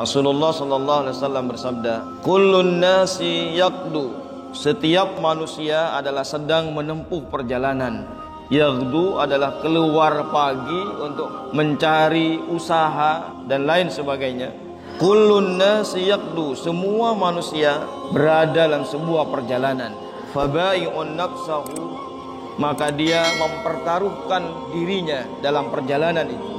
Rasulullah sallallahu alaihi wasallam bersabda, "Kullun nasi yaqdu." Setiap manusia adalah sedang menempuh perjalanan. Yaqdu adalah keluar pagi untuk mencari usaha dan lain sebagainya. Kullun nasi yaqdu, semua manusia berada dalam sebuah perjalanan. Fabai'un nafsahu, maka dia mempertaruhkan dirinya dalam perjalanan itu.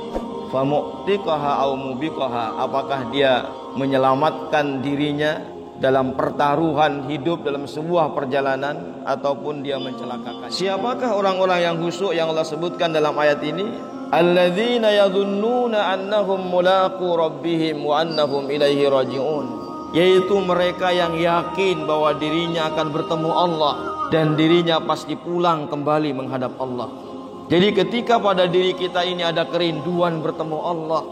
Famu'tiqaha au mubiqaha, apakah dia menyelamatkan dirinya dalam pertaruhan hidup dalam sebuah perjalanan ataupun dia mencelakakan. Siapakah orang-orang yang khusyuk yang Allah sebutkan dalam ayat ini? Alladzina yadhunnuna annahum mulaqu rabbihim wa annahum ilaihi raji'un, yaitu mereka yang yakin bahwa dirinya akan bertemu Allah dan dirinya pasti pulang kembali menghadap Allah. Jadi ketika pada diri kita ini ada kerinduan bertemu Allah,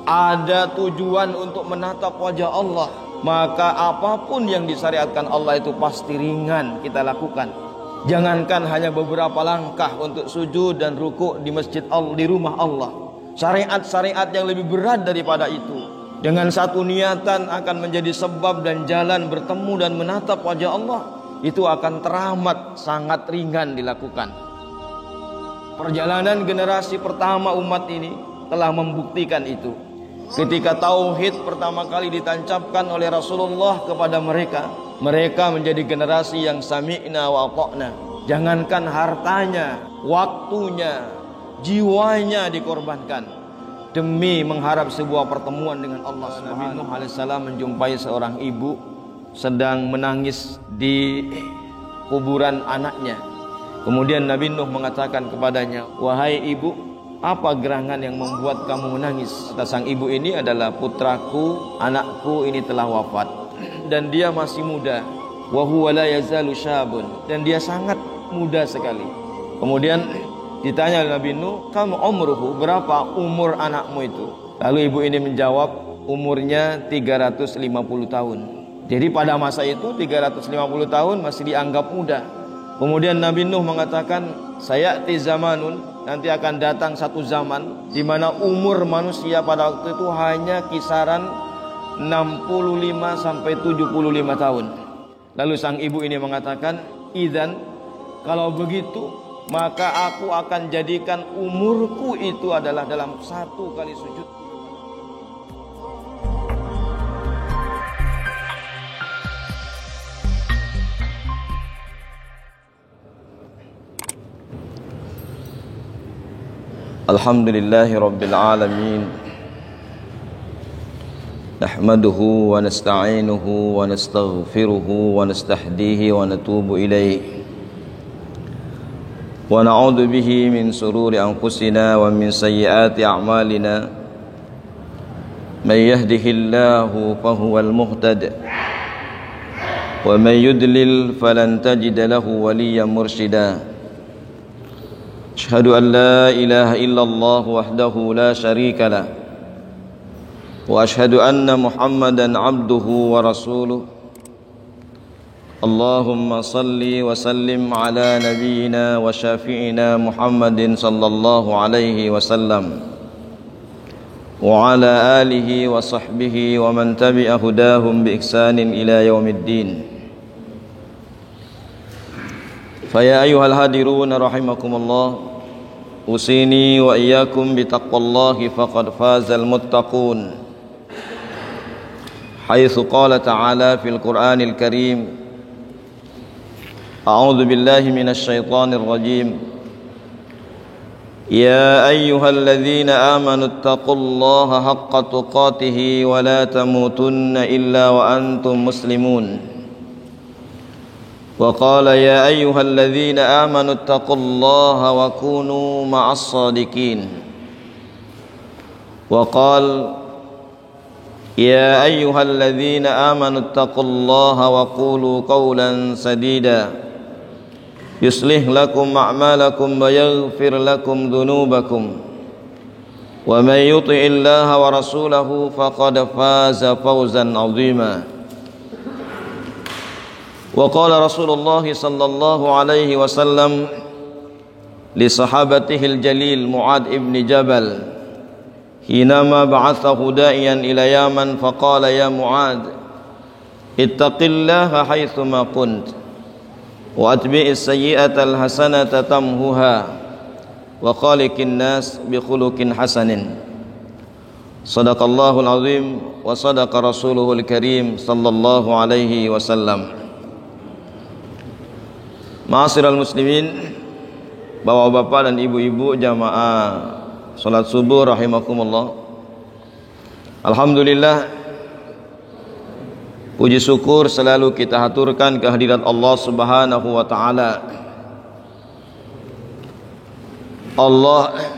ada tujuan untuk menatap wajah Allah, maka apapun yang disyariatkan Allah itu pasti ringan kita lakukan. Jangankan hanya beberapa langkah untuk sujud dan rukuk di masjid Allah, di rumah Allah. Syariat-syariat yang lebih berat daripada itu, dengan satu niatan akan menjadi sebab dan jalan bertemu dan menatap wajah Allah, itu akan teramat sangat ringan dilakukan. Perjalanan generasi pertama umat ini telah membuktikan itu. Ketika tauhid pertama kali ditancapkan oleh Rasulullah kepada mereka, mereka menjadi generasi yang sami'na wa ata'na. Jangankan hartanya, waktunya, jiwanya dikorbankan demi mengharap sebuah pertemuan dengan Allah Subhanahu wa taala. Nabi Nuh alaihissalam menjumpai seorang ibu sedang menangis di kuburan anaknya. Kemudian Nabi Nuh mengatakan kepadanya, "Wahai ibu, apa gerangan yang membuat kamu menangis?" Kata sang ibu, "Ini adalah putraku, anakku ini telah wafat dan dia masih muda. Wa huwa la yazalu syabun, dan dia sangat muda sekali." Kemudian ditanya oleh Nabi Nuh, "Kamu umruhu, berapa umur anakmu itu?" Lalu ibu ini menjawab, umurnya 350 tahun. Jadi pada masa itu 350 tahun masih dianggap muda. Kemudian Nabi Nuh mengatakan, "Sayati zamanun, nanti akan datang satu zaman di mana umur manusia pada waktu itu hanya kisaran 65 sampai 75 tahun." Lalu sang ibu ini mengatakan, "Idzan, kalau begitu maka aku akan jadikan umurku itu adalah dalam satu kali sujud." Alhamdulillahi Rabbil Alamin, nahmaduhu wa nasta'inuhu wa nastaghfiruhu wa nastahdihi wa natubu ilayh wa na'udzu bihi min sururi anfusina wa min sayyiati a'malina. May yahdihillahu fahuwal muhtad wa may yudlil falan tajida lahu waliyyan mursyida. Asyhadu an la ilaha illallah wahdahu la syarika lah wa asyhadu anna Muhammadan abduhu wa rasuluh. Allahumma salli wa sallim ala nabiyyina wa syafi'ina Muhammadin sallallahu alaihi wasallam wa ala alihi wa sahbihi wa man tabi'a hudahum bi ihsanin ila yaumiddin. Faya ayyuhal hadirun rahimakumullah, usini wa iyyakum bitaqwallahi faqad fazal muttaqun. Haitsu qala ta'ala fil Qur'anil Karim, a'udzu billahi minasy syaithanir rajim. Ya ayyuhalladzina amanu taqullaha haqqa tuqatih wa la tamutunna illa wa antum muslimun. Wa qala ya ayyuhalladzina amanu taqullaha wa kunu ma'as shadiqin. Wa qala ya ayyuhalladzina amanu taqullaha wa qulu qawlan sadida yuslih lakum a'malakum wa yaghfir lakum dhunubakum wa may yuti'illaha wa rasulahu faqad faza fawzan 'azima. Wa qala Rasulullah sallallahu alaihi wasallam li sahabatihil jalil Mu'ad ibn Jabal hinama ba'athahu da'iyan ila Yaman faqala ya Mu'ad ittaqillaha haitsu ma kunt wa atbi'is sayyi'atal hasanata tamhuha wa khaliqin nas bi khuluqin hasanin. Sadaqallahul azim wa sadaqa rasuluhul karim sallallahu alaihi wasallam. Ma'asyiral muslimin, bapak-bapak dan ibu-ibu jamaah salat subuh rahimakumullah. Alhamdulillah, puji syukur selalu kita haturkan kehadirat Allah Subhanahu wa taala. Allah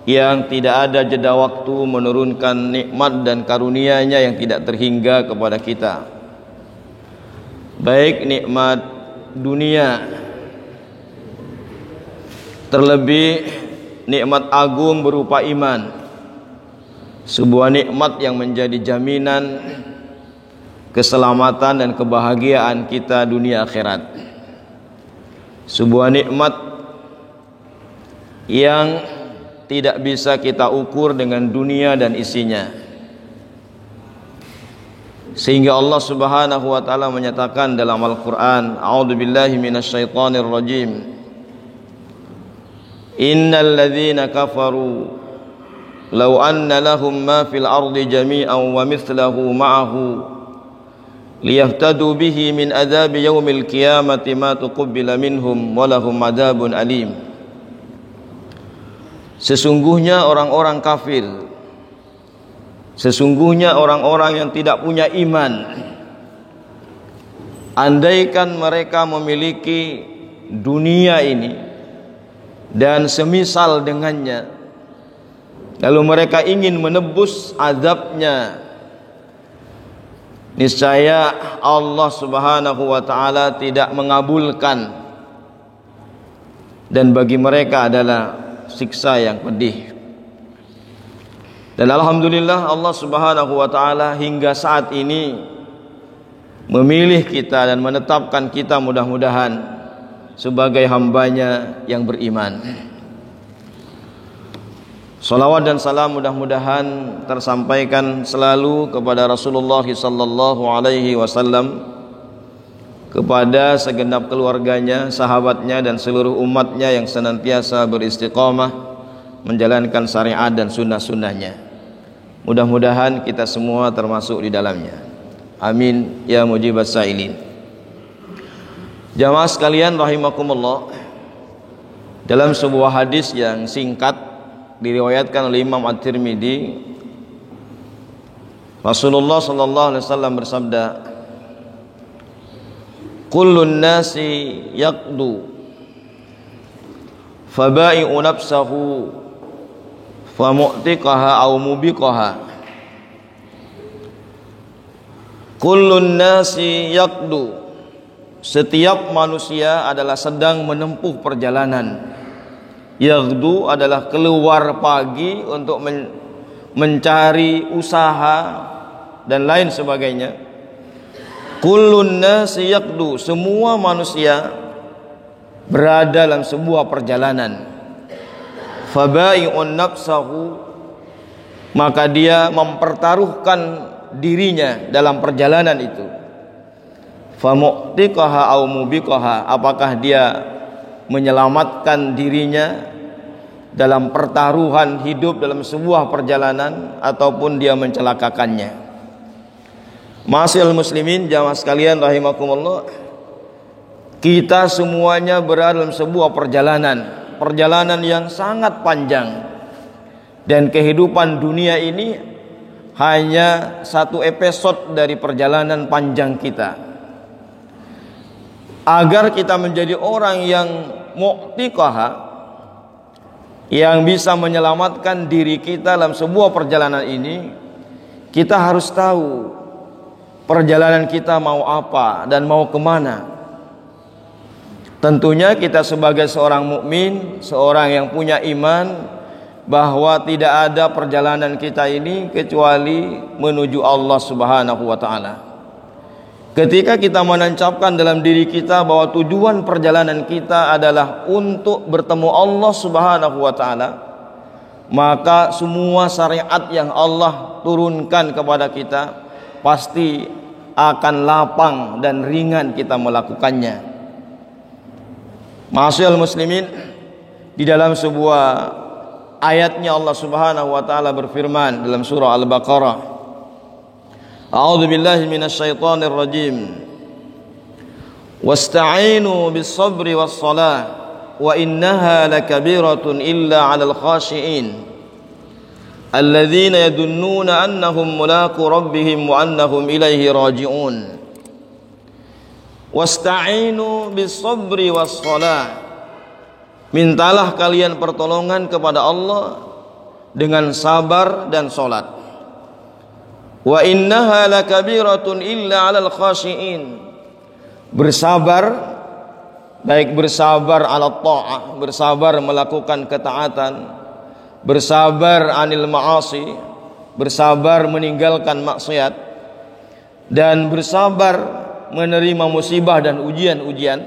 yang tidak ada jeda waktu menurunkan nikmat dan karunia-Nya yang tidak terhingga kepada kita, baik nikmat dunia, terlebih nikmat agung berupa iman, sebuah nikmat yang menjadi jaminan keselamatan dan kebahagiaan kita dunia akhirat, sebuah nikmat yang tidak bisa kita ukur dengan dunia dan isinya. Sehingga Allah Subhanahu wa taala menyatakan dalam Al-Qur'an, a'udzubillahi minasyaitonir rajim, innal ladzina kafaru law anna lahum ma fil ardi jami'an wa mithlahu ma'ahu liyaftadu bihi min adzabi yaumil qiyamati ma tuqabbala minhum wa lahum adzabun alim. Sesungguhnya orang-orang kafir, sesungguhnya orang-orang yang tidak punya iman, andaikan mereka memiliki dunia ini dan semisal dengannya, lalu mereka ingin menebus azabnya, niscaya Allah Subhanahu wa taala tidak mengabulkan, dan bagi mereka adalah siksa yang pedih. Dan alhamdulillah Allah Subhanahu wa taala hingga saat ini memilih kita dan menetapkan kita mudah-mudahan sebagai hambanya yang beriman. Salawat dan salam mudah-mudahan tersampaikan selalu kepada Rasulullah sallallahu alaihi wasallam, kepada segenap keluarganya, sahabatnya, dan seluruh umatnya yang senantiasa beristiqamah menjalankan syariat dan sunnah-sunnahnya. Mudah-mudahan kita semua termasuk di dalamnya. Amin ya mujibas sa'ilin. Jamaah sekalian rahimakumullah, dalam sebuah hadis yang singkat diriwayatkan oleh Imam At-Tirmidzi, Rasulullah sallallahu alaihi wasallam bersabda, kullun nasi yaqdu fabai'u nafsahu famu'tiqaha aw mubiqaha. Kullun nasi yaqdu, setiap manusia adalah sedang menempuh perjalanan. Yaqdu adalah keluar pagi untuk mencari usaha dan lain sebagainya. Kullun nasi yaqdu, semua manusia berada dalam sebuah perjalanan. Fabai'un nafsahu, maka dia mempertaruhkan dirinya dalam perjalanan itu. Famu'tiqaha aw mubiqaha, apakah dia menyelamatkan dirinya dalam pertaruhan hidup dalam sebuah perjalanan ataupun dia mencelakakannya. Ma'asyiral muslimin jamaah sekalian rahimakumullah, kita semuanya berada dalam sebuah perjalanan yang sangat panjang, dan kehidupan dunia ini hanya satu episode dari perjalanan panjang kita. Agar kita menjadi orang yang mu'tiqaha, yang bisa menyelamatkan diri kita dalam sebuah perjalanan ini, kita harus tahu perjalanan kita mau apa dan mau kemana. Tentunya kita sebagai seorang mukmin, seorang yang punya iman, bahwa tidak ada perjalanan kita ini kecuali menuju Allah Subhanahu wa taala. Ketika kita menancapkan dalam diri kita bahwa tujuan perjalanan kita adalah untuk bertemu Allah Subhanahu wa taala, maka semua syariat yang Allah turunkan kepada kita pasti akan lapang dan ringan kita melakukannya. Ma'asyiral muslimin, di dalam sebuah ayatnya Allah Subhanahu wa taala berfirman dalam surah Al-Baqarah, A'udzu billahi minasyaitonir rajim. Wasta'inu bis-sabri was-shalah wa innaha lakabiratun illa 'alal khashi'in alladzina yadunnuna annahum mulaqu rabbihim wa annahum ilaihi raji'un. Wasta'inu bis-sabri was-shalah, mintalah kalian pertolongan kepada Allah dengan sabar dan salat. Wa innaha lakabiratun illa 'alal khashi'in, bersabar, baik bersabar ala ta'ah, bersabar melakukan ketaatan, bersabar anil ma'asi, bersabar meninggalkan maksiat, dan bersabar menerima musibah dan ujian-ujian,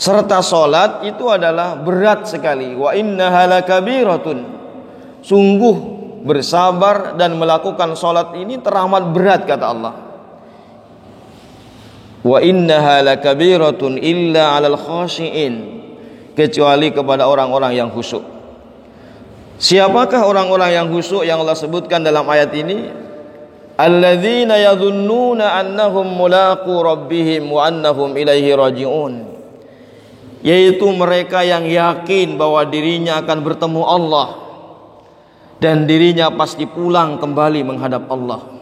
serta salat itu adalah berat sekali. Wa innaha lakabiratun, sungguh bersabar dan melakukan salat ini teramat berat, kata Allah. Wa innaha lakabiratun illa 'alal khashi'in, kecuali kepada orang-orang yang khusyuk. Siapakah orang-orang yang khusyuk yang Allah sebutkan dalam ayat ini? Alladzina yadhunnuna annahum mulaqu rabbihim wa annahum ilaihi raji'un, yaitu mereka yang yakin bahwa dirinya akan bertemu Allah dan dirinya pasti pulang kembali menghadap Allah.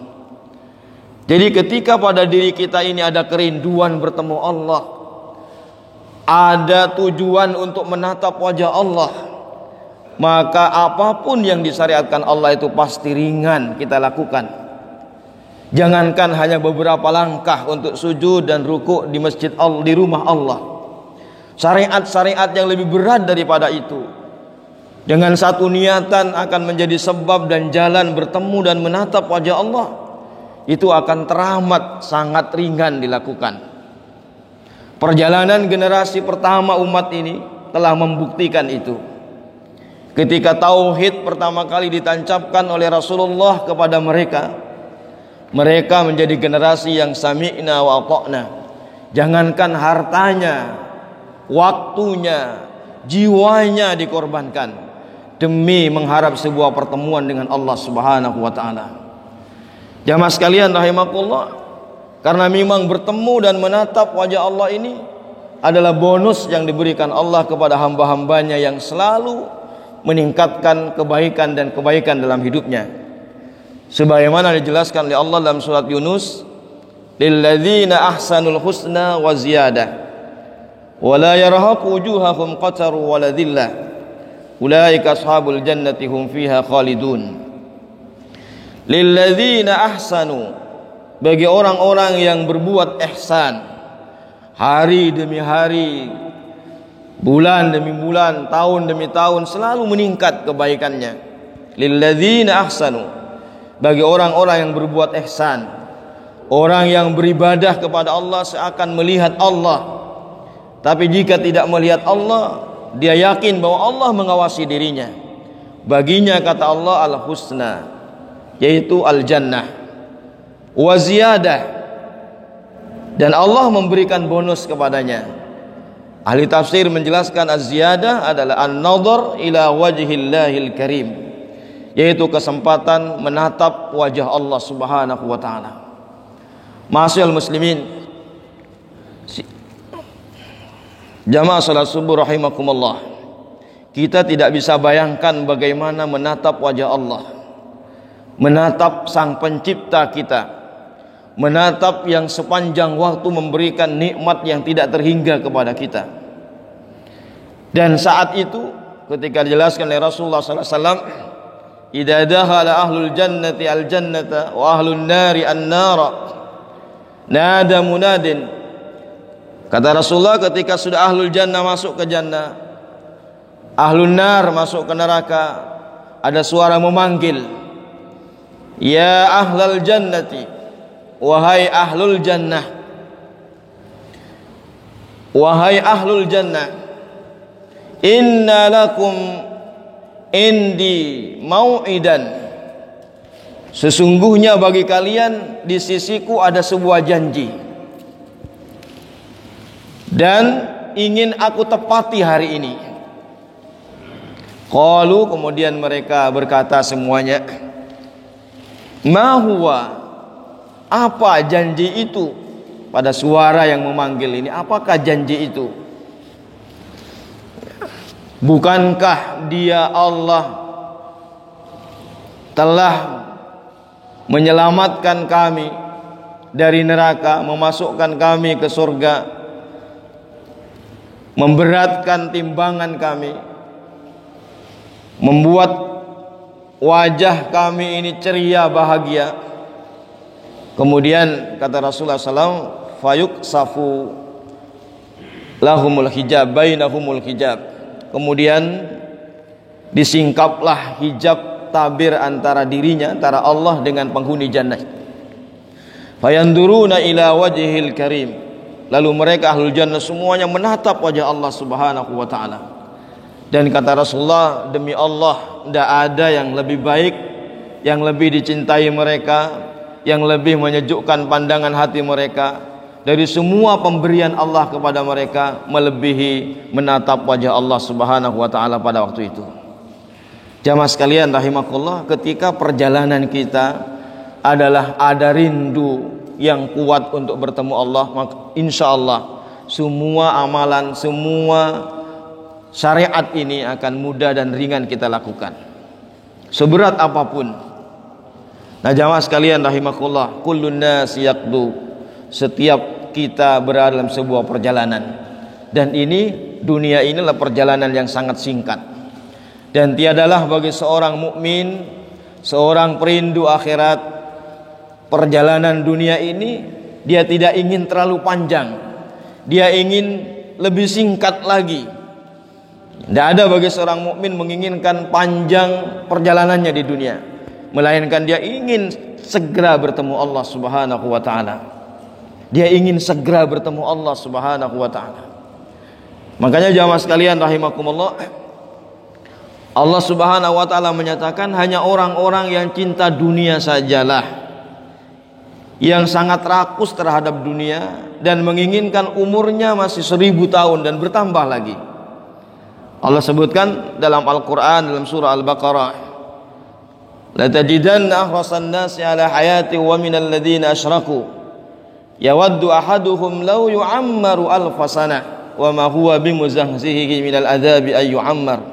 Jadi ketika pada diri kita ini ada kerinduan bertemu Allah, ada tujuan untuk menatap wajah Allah, maka apapun yang disyariatkan Allah itu pasti ringan kita lakukan. Jangankan hanya beberapa langkah untuk sujud dan rukuk di masjid Allah, di rumah Allah, syariat-syariat yang lebih berat daripada itu, dengan satu niatan akan menjadi sebab dan jalan bertemu dan menatap wajah Allah, itu akan teramat sangat ringan dilakukan. Perjalanan generasi pertama umat ini telah membuktikan itu. Ketika tauhid pertama kali ditancapkan oleh Rasulullah kepada mereka, mereka menjadi generasi yang sami'na wa ata'na. Jangankan hartanya, waktunya, jiwanya dikorbankan demi mengharap sebuah pertemuan dengan Allah Subhanahu wa taala. Jamaah sekalian rahimakumullah, karena memang bertemu dan menatap wajah Allah ini adalah bonus yang diberikan Allah kepada hamba-hambanya yang selalu meningkatkan kebaikan dan kebaikan dalam hidupnya. Sebagaimana dijelaskan oleh Allah dalam surat Yunus, lilladzina ahsanul husna wa ziyadah wa la yarhaqu wujuhahum qataru wa la dhillah ulaika ashabul jannati hum fiha khalidun. Lilladzina ahsanu, bagi orang-orang yang berbuat ihsan, hari demi hari, bulan demi bulan, tahun demi tahun, selalu meningkat kebaikannya. Lilladzina ahsanu, bagi orang-orang yang berbuat ihsan, orang yang beribadah kepada Allah seakan melihat Allah, tapi jika tidak melihat Allah, dia yakin bahwa Allah mengawasi dirinya. Baginya, kata Allah, al-husna, yaitu al-jannah, wa ziyadah, dan Allah memberikan bonus kepadanya. Ahli tafsir menjelaskan az-ziyadah adalah an-nadhar ila wajhillahil karim, yaitu kesempatan menatap wajah Allah Subhanahu wa taala. Ma'asyiral muslimin, jamaah salat subuh rahimakumullah, kita tidak bisa bayangkan bagaimana menatap wajah Allah, menatap Sang Pencipta kita, menatap yang sepanjang waktu memberikan nikmat yang tidak terhingga kepada kita. Dan saat itu ketika dijelaskan oleh Rasulullah sallallahu alaihi wasallam, idza dakhala ahlul jannati al-jannata wa ahlun nari an-nara nada munadin, kata Rasulullah, ketika sudah ahlul jannah masuk ke jannah, ahlun nar masuk ke neraka, ada suara memanggil, ya ahlal jannati, wahai ahlul jannah, wahai ahlul jannah, indi mau'idan, sesungguhnya bagi kalian di sisiku ada sebuah janji dan ingin aku tepati hari ini. Qalu, kemudian mereka berkata semuanya, ma huwa, apa janji itu? Pada suara yang memanggil ini, apakah janji itu? Bukankah dia Allah telah menyelamatkan kami dari neraka, memasukkan kami ke surga, memberatkan timbangan kami, membuat wajah kami ini ceria bahagia. Kemudian kata Rasulullah SAW, fayuk safu lahumul hijab bainahumul hijab, kemudian disingkaplah hijab tabir antara dirinya, antara Allah dengan penghuni jannah. Fayanduruna ila wajhil karim, lalu mereka ahlul jannah semuanya menatap wajah Allah Subhanahu wa taala. Dan kata Rasulullah, demi Allah tidak ada yang lebih baik, yang lebih dicintai mereka, yang lebih menyejukkan pandangan hati mereka dari semua pemberian Allah kepada mereka, melebihi menatap wajah Allah Subhanahu wa taala pada waktu itu. Jamaah sekalian rahimakumullah, ketika perjalanan kita adalah ada rindu yang kuat untuk bertemu Allah, maka insyaallah semua amalan, semua syariat ini akan mudah dan ringan kita lakukan, seberat apapun. Nah jamaah sekalian rahimakumullah, kullun nas yaqdu, setiap kita berada dalam sebuah perjalanan, dan ini dunia inilah perjalanan yang sangat singkat, dan tiadalah bagi seorang mukmin, seorang perindu akhirat, perjalanan dunia ini dia tidak ingin terlalu panjang, dia ingin lebih singkat lagi. Tidak ada bagi seorang mukmin menginginkan panjang perjalanannya di dunia, melainkan dia ingin segera bertemu Allah Subhanahu wa taala. Dia ingin segera bertemu Allah Subhanahu wa taala. Makanya jamaah sekalian rahimakumullah, Allah Subhanahu wa taala menyatakan hanya orang-orang yang cinta dunia sajalah yang sangat rakus terhadap dunia dan menginginkan umurnya masih 1000 tahun dan bertambah lagi. Allah sebutkan dalam Al-Quran dalam surah Al-Baqarah, la tajidanna ahrasan nasi ala hayati wa minal ladhina asyraku yawaddu ahaduhum law yu'ammaru alfasana wa ma huwa bimuzahzihi minal adzabi ay yu'ammar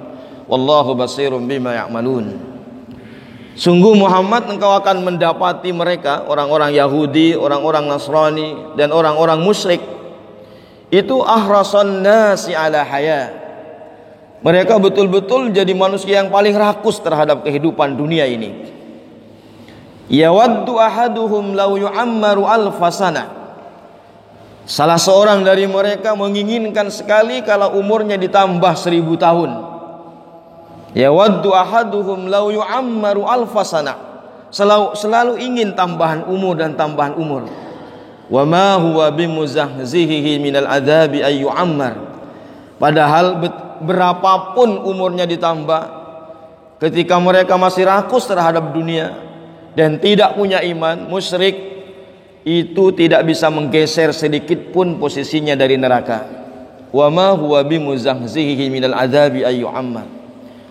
wallahu basirun bima ya'malun. Sungguh Muhammad, engkau akan mendapati mereka, orang-orang Yahudi, orang-orang Nasrani dan orang-orang musyrik itu ahrasan nasi ala hayat, mereka betul-betul jadi manusia yang paling rakus terhadap kehidupan dunia ini. Yawaddu ahaduhum law yu'ammaru alfasana, salah seorang dari mereka menginginkan sekali kalau umurnya ditambah 1000 tahun. Yawaddu ahaduhum law yu'ammaru alfasana, selalu ingin tambahan umur dan tambahan umur. Wa ma huwa bimuzahzihi minal adzabi ay yu'ammar, padahal berapapun umurnya ditambah, ketika mereka masih rakus terhadap dunia dan tidak punya iman, musyrik, itu tidak bisa menggeser sedikit pun posisinya dari neraka. Wa ma huwa bimuzahzihi minal adzabi ay yu'ammar,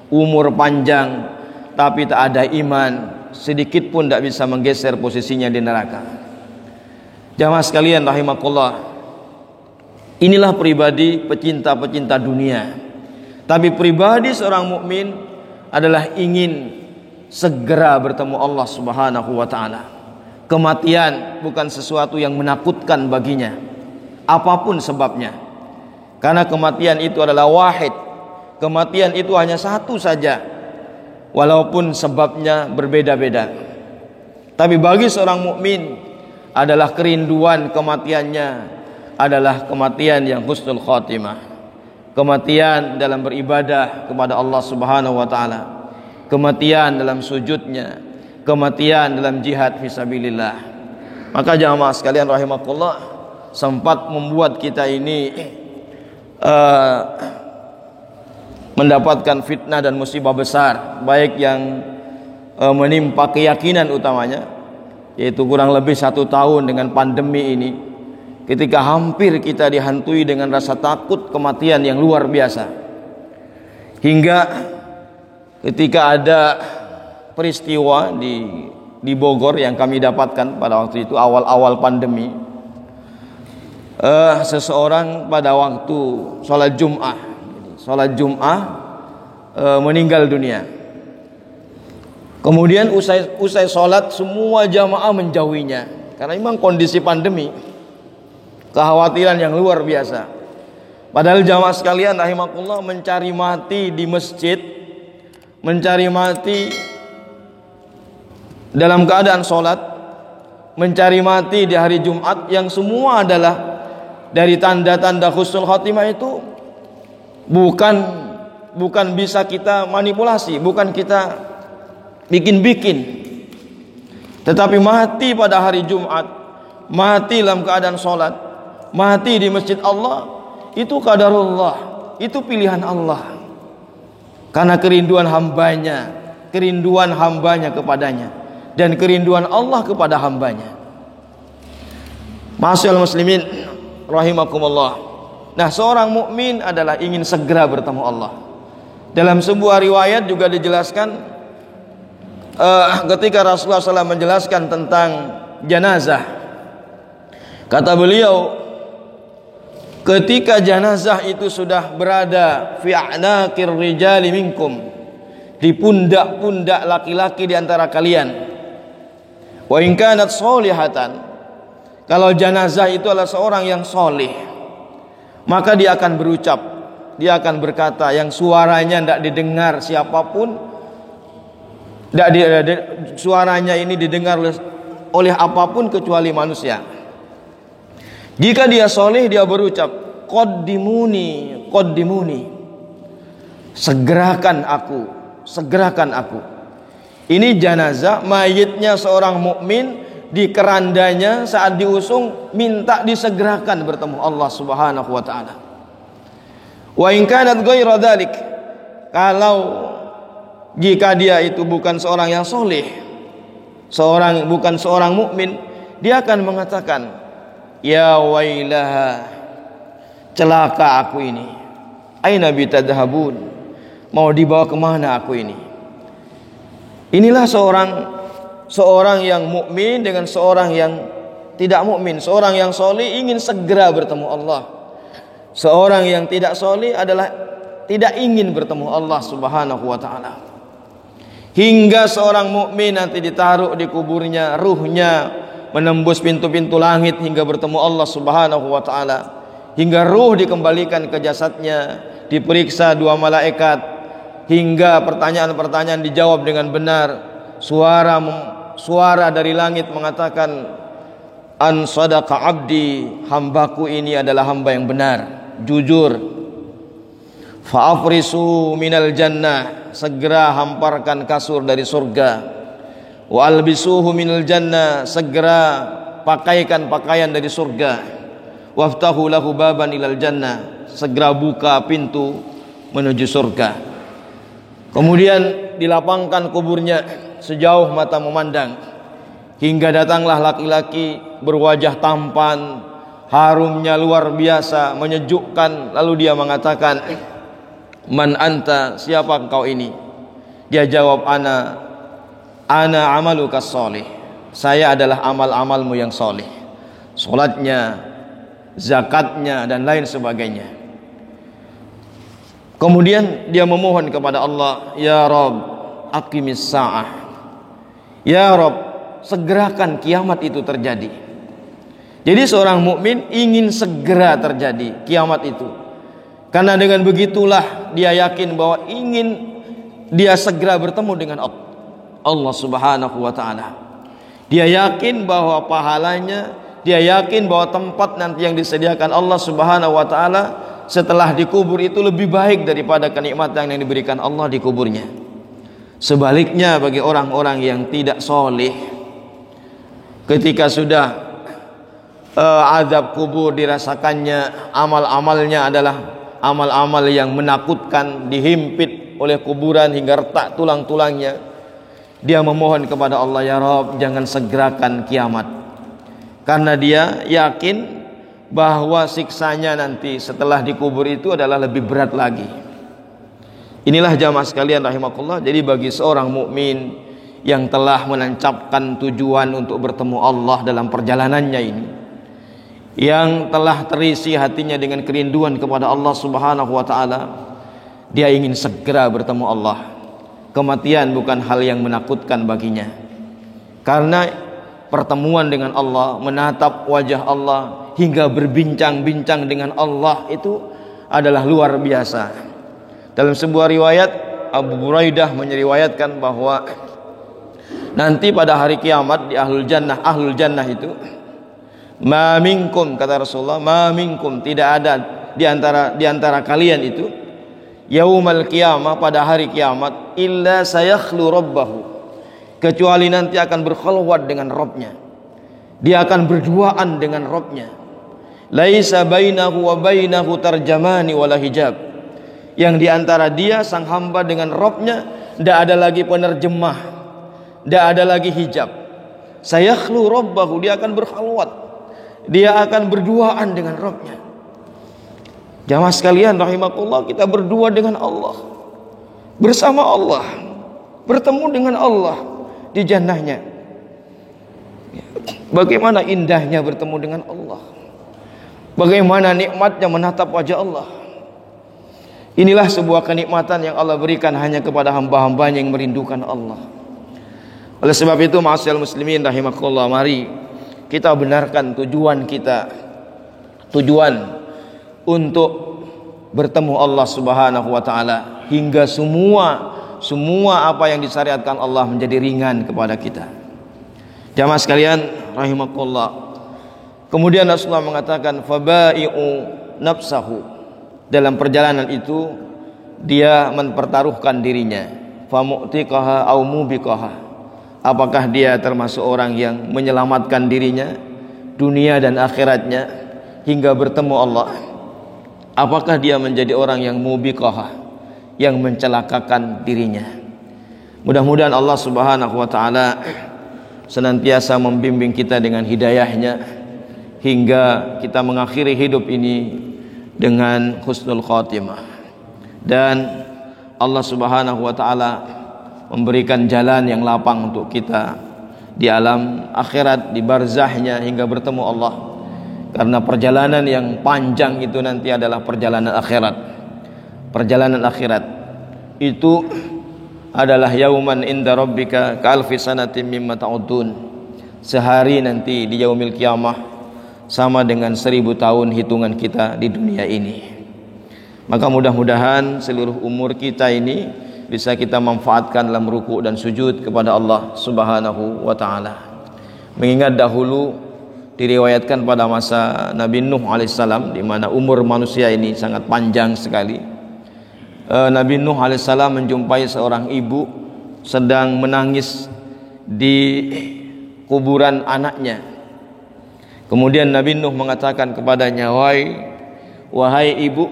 umur panjang tapi tak ada iman, sedikit pun tidak bisa menggeser posisinya di neraka. Jamaah sekalian rahimakumullah, inilah pribadi pecinta-pecinta dunia. Tapi pribadi seorang mukmin adalah ingin segera bertemu Allah Subhanahu wa taala. Kematian bukan sesuatu yang menakutkan baginya, apapun sebabnya. Karena kematian itu adalah wahid. Kematian itu hanya satu saja, walaupun sebabnya berbeda-beda. Tapi bagi seorang mukmin adalah kerinduan kematiannya adalah kematian yang husnul khatimah. Kematian dalam beribadah kepada Allah Subhanahu wa taala, kematian dalam sujudnya, kematian dalam jihad fisabilillah. Maka jamaah sekalian rahimakumullah, sempat membuat kita ini mendapatkan fitnah dan musibah besar, baik yang menimpa keyakinan utamanya, yaitu kurang lebih 1 tahun dengan pandemi ini, ketika hampir kita dihantui dengan rasa takut kematian yang luar biasa, hingga ketika ada peristiwa di Bogor yang kami dapatkan pada waktu itu awal-awal pandemi, seseorang pada waktu sholat Jum'ah meninggal dunia. Kemudian usai sholat semua jamaah menjauhinya karena memang kondisi pandemi, kekhawatiran yang luar biasa. Padahal jamaah sekalian rahimakumullah, mencari mati di masjid, mencari mati dalam keadaan sholat, mencari mati di hari Jumat, yang semua adalah dari tanda-tanda husnul khotimah, itu bukan bisa kita manipulasi, bukan kita bikin-bikin, tetapi mati pada hari Jumat, mati dalam keadaan sholat, mati di masjid Allah, itu qadarullah, itu pilihan Allah, karena kerinduan hambanya kepadanya, dan kerinduan Allah kepada hambanya. Ma'asyiral muslimin rahimakumullah. Nah, seorang mukmin adalah ingin segera bertemu Allah. Dalam sebuah riwayat juga dijelaskan, ketika Rasulullah SAW menjelaskan tentang jenazah, kata beliau, ketika jenazah itu sudah berada fi a'naqir rijali minkum, di pundak-pundak laki-laki di antara kalian, wa in kanat sholihatan, kalau jenazah itu adalah seorang yang soleh, maka dia akan berucap, dia akan berkata yang suaranya tidak didengar siapapun, suaranya ini didengar oleh apapun kecuali manusia. Jika dia soleh, dia berucap, qaddimuni, segerakan aku. Ini jenazah, mayitnya seorang mukmin, di kerandanya saat diusung minta disegerakan bertemu Allah Subhanahu wa taala. Wa in kanat ghaira dzalik, kalau jika dia itu bukan seorang yang soleh, bukan seorang mukmin, dia akan mengatakan, ya wailaha, celaka aku ini, aina bitadhabun, mau dibawa kemana aku ini. Inilah seorang yang mukmin dengan seorang yang tidak mukmin. Seorang yang soleh ingin segera bertemu Allah. Seorang yang tidak soleh adalah tidak ingin bertemu Allah Subhanahu wa taala. Hingga seorang mukmin nanti ditaruh di kuburnya, ruhnya menembus pintu-pintu langit hingga bertemu Allah Subhanahu wa taala. Hingga ruh dikembalikan ke jasadnya, diperiksa 2 malaikat, hingga pertanyaan-pertanyaan dijawab dengan benar. Suara dari langit mengatakan, an sadaqa abdi, hambaku ini adalah hamba yang benar, jujur. Fa'afrisu minal jannah, segera hamparkan kasur dari surga. Wa albisuhu minal jannah, segera pakaikan pakaian dari surga. Waftahu lahu baban ilal jannah, segera buka pintu menuju surga. Kemudian dilapangkan kuburnya sejauh mata memandang, hingga datanglah laki-laki berwajah tampan, harumnya luar biasa, menyejukkan. Lalu dia mengatakan, man anta, siapa engkau ini? Dia jawab, ana amalukas soleh, saya adalah amal-amalmu yang soleh, solatnya, zakatnya, dan lain sebagainya. Kemudian dia memohon kepada Allah, ya Rabb, aqimis sa'ah, ya Rabb, segerakan kiamat itu terjadi. Jadi seorang mukmin ingin segera terjadi kiamat itu, karena dengan begitulah dia yakin bahwa dia segera bertemu dengan Allah Subhanahu wa taala. Dia yakin bahwa pahalanya, dia yakin bahwa tempat nanti yang disediakan Allah Subhanahu wa taala setelah dikubur itu lebih baik daripada kenikmatan yang diberikan Allah di kuburnya. Sebaliknya bagi orang-orang yang tidak soleh, ketika sudah azab kubur dirasakannya, amal-amalnya adalah amal-amal yang menakutkan, dihimpit oleh kuburan hingga retak tulang-tulangnya, dia memohon kepada Allah, ya Rabb, jangan segerakan kiamat, karena dia yakin bahwa siksanya nanti setelah dikubur itu adalah lebih berat lagi. Inilah jamaah sekalian rahimakumullah. Jadi bagi seorang mukmin yang telah menancapkan tujuan untuk bertemu Allah dalam perjalanannya ini, yang telah terisi hatinya dengan kerinduan kepada Allah Subhanahu wa taala, dia ingin segera bertemu Allah. Kematian bukan hal yang menakutkan baginya, karena pertemuan dengan Allah, menatap wajah Allah hingga berbincang-bincang dengan Allah itu adalah luar biasa. Dalam sebuah riwayat, Abu Buraidah menyeriwayatkan bahwa nanti pada hari kiamat di ahlul jannah itu, ma minkum, kata Rasulullah, ma minkum, tidak ada di antara kalian itu, yaumal qiyamah, pada hari kiamat, illa sayakhlu rabbahu, kecuali nanti akan berkhalwat dengan Rabbnya. Dia akan berduaan dengan Rabbnya. Laisa bainahu wa bainahu tarjamani wala hijab, yang diantara dia sang hamba dengan Rabbnya tidak ada lagi penerjemah, tidak ada lagi hijab. Sayakhlu rabbahu, dia akan berkhalwat, dia akan berduaan dengan Rabbnya. Jamaah sekalian rahimakumullah, kita berdua dengan Allah, bersama Allah, bertemu dengan Allah di jannahnya. Bagaimana indahnya bertemu dengan Allah, bagaimana nikmatnya menatap wajah Allah. Inilah sebuah kenikmatan yang Allah berikan hanya kepada hamba-hambanya yang merindukan Allah. Oleh sebab itu, ma'asyiral muslimin rahimakumullah, mari kita benarkan tujuan kita, tujuan untuk bertemu Allah Subhanahu wa taala, hingga semua apa yang disyariatkan Allah menjadi ringan kepada kita. Jamaah sekalian rahimakumullah, kemudian Rasulullah mengatakan, fabai'u nafsahu, dalam perjalanan itu dia mempertaruhkan dirinya, famu'tiqaha au mubiqaha, apakah dia termasuk orang yang menyelamatkan dirinya dunia dan akhiratnya hingga bertemu Allah, apakah dia menjadi orang yang mubiqaha, yang mencelakakan dirinya. Mudah-mudahan Allah Subhanahu wa taala senantiasa membimbing kita dengan hidayahnya hingga kita mengakhiri hidup ini dengan husnul khatimah, dan Allah Subhanahu wa taala memberikan jalan yang lapang untuk kita di alam akhirat, di barzahnya hingga bertemu Allah. Karena perjalanan yang panjang itu nanti adalah perjalanan akhirat. Perjalanan akhirat itu adalah yauman inda rabbika ka'alfi sanatin mimma ta'udun. Sehari nanti di yaumil qiyamah sama dengan 1000 tahun hitungan kita di dunia ini. Maka mudah-mudahan seluruh umur kita ini bisa kita manfaatkan dalam ruku' dan sujud kepada Allah Subhanahu wa taala. Mengingat dahulu diriwayatkan pada masa Nabi Nuh alaihissalam, di mana umur manusia ini sangat panjang sekali. Nabi Nuh alaihissalam menjumpai seorang ibu sedang menangis di kuburan anaknya. Kemudian Nabi Nuh mengatakan kepadanya, wahai ibu,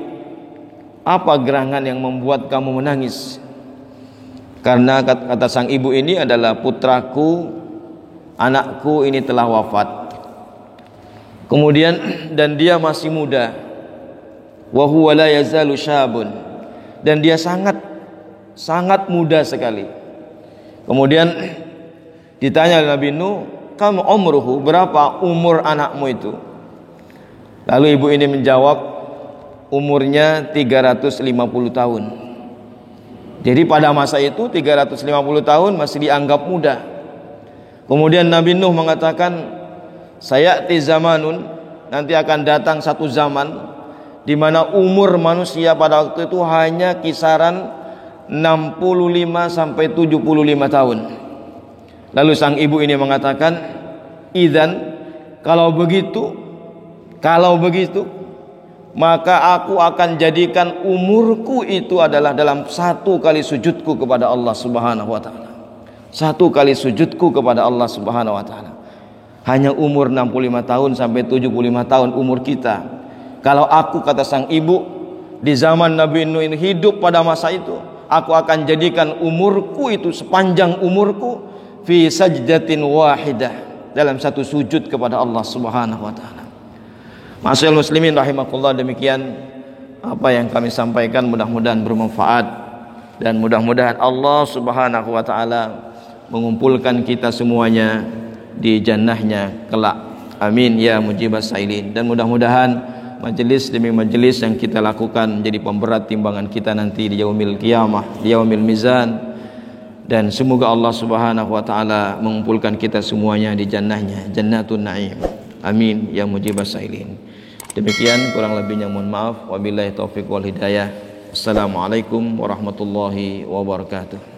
apa gerangan yang membuat kamu menangis? Karena kata sang ibu ini adalah putraku, anakku ini telah wafat. Kemudian dan dia masih muda, wa huwa la yazalu syabun, dan dia sangat muda sekali. Kemudian ditanya oleh Nabi Nuh, kamu umruhu, berapa umur anakmu itu? Lalu ibu ini menjawab, umurnya 350 tahun. Jadi pada masa itu 350 tahun masih dianggap muda. Kemudian Nabi Nuh mengatakan, sayati zamanun, nanti akan datang satu zaman di mana umur manusia pada waktu itu hanya kisaran 65 sampai 75 tahun. Lalu sang ibu ini mengatakan, idzan, kalau begitu maka aku akan jadikan umurku itu adalah dalam 1 kali sujudku kepada Allah Subhanahu wa taala. 1 kali sujudku kepada Allah Subhanahu wa taala. Hanya umur 65 tahun sampai 75 tahun umur kita. Kalau aku, kata sang ibu, di zaman Nabi Nuh ini hidup pada masa itu, aku akan jadikan umurku itu sepanjang umurku fi sajdatin wahidah, dalam satu sujud kepada Allah Subhanahu wa taala. Ma'asyiral muslimin rahimakumullah, demikian apa yang kami sampaikan, mudah-mudahan bermanfaat dan mudah-mudahan Allah Subhanahu wa taala mengumpulkan kita semuanya di jannahnya kelak. Amin ya mujibas sailin. Dan mudah-mudahan majelis demi majelis yang kita lakukan menjadi pemberat timbangan kita nanti di yaumil qiyamah, di yaumil mizan, dan semoga Allah Subhanahu wa taala mengumpulkan kita semuanya di jannahnya, jannatun na'im. Amin ya mujibas sailin. Demikian, kurang lebihnya mohon maaf. Wabillahi taufiq wal hidayah. Assalamualaikum warahmatullahi wabarakatuh.